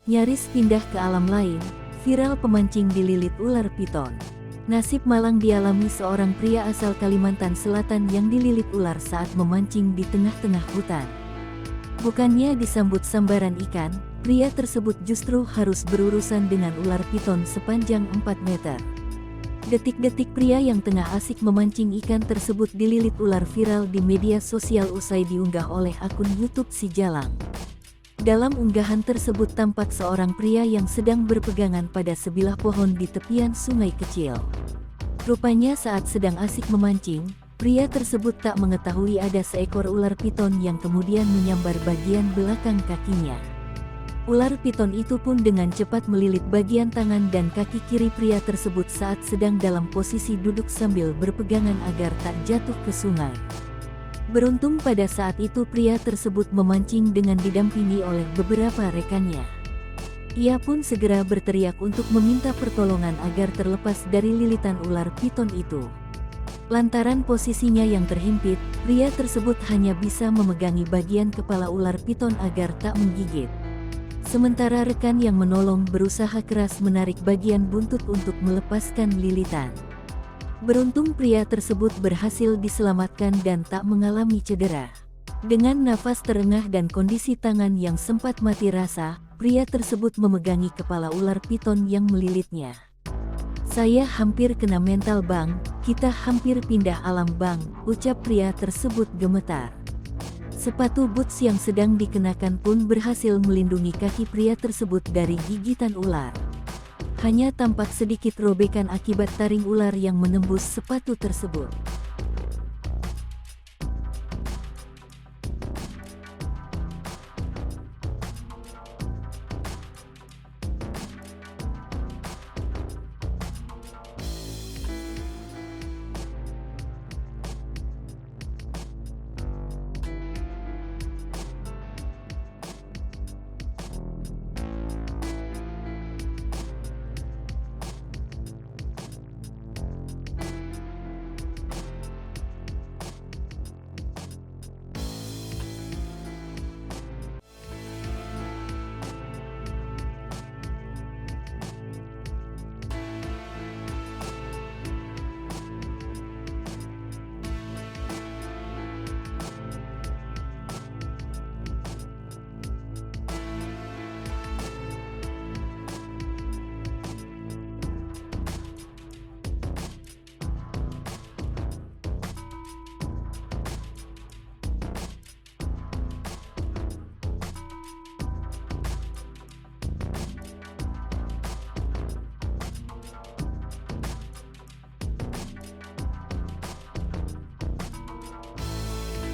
Nyaris pindah ke alam lain, viral pemancing dililit ular piton. Nasib malang dialami seorang pria asal Kalimantan Selatan yang dililit ular saat memancing di tengah-tengah hutan. Bukannya disambut sambaran ikan, pria tersebut justru harus berurusan dengan ular piton sepanjang 4 meter. Detik-detik pria yang tengah asik memancing ikan tersebut dililit ular viral di media sosial usai diunggah oleh akun YouTube Si Jalang. Dalam unggahan tersebut tampak seorang pria yang sedang berpegangan pada sebilah pohon di tepian sungai kecil. Rupanya saat sedang asik memancing, pria tersebut tak mengetahui ada seekor ular piton yang kemudian menyambar bagian belakang kakinya. Ular piton itu pun dengan cepat melilit bagian tangan dan kaki kiri pria tersebut saat sedang dalam posisi duduk sambil berpegangan agar tak jatuh ke sungai. Beruntung pada saat itu pria tersebut memancing dengan didampingi oleh beberapa rekannya. Ia pun segera berteriak untuk meminta pertolongan agar terlepas dari lilitan ular piton itu. Lantaran posisinya yang terhimpit, pria tersebut hanya bisa memegangi bagian kepala ular piton agar tak menggigit. Sementara rekan yang menolong berusaha keras menarik bagian buntut untuk melepaskan lilitan. Beruntung pria tersebut berhasil diselamatkan dan tak mengalami cedera. Dengan nafas terengah dan kondisi tangan yang sempat mati rasa, pria tersebut memegangi kepala ular piton yang melilitnya. "Saya hampir kena mental bang, kita hampir pindah alam bang," ucap pria tersebut gemetar. Sepatu boots yang sedang dikenakan pun berhasil melindungi kaki pria tersebut dari gigitan ular. Hanya tampak sedikit robekan akibat taring ular yang menembus sepatu tersebut.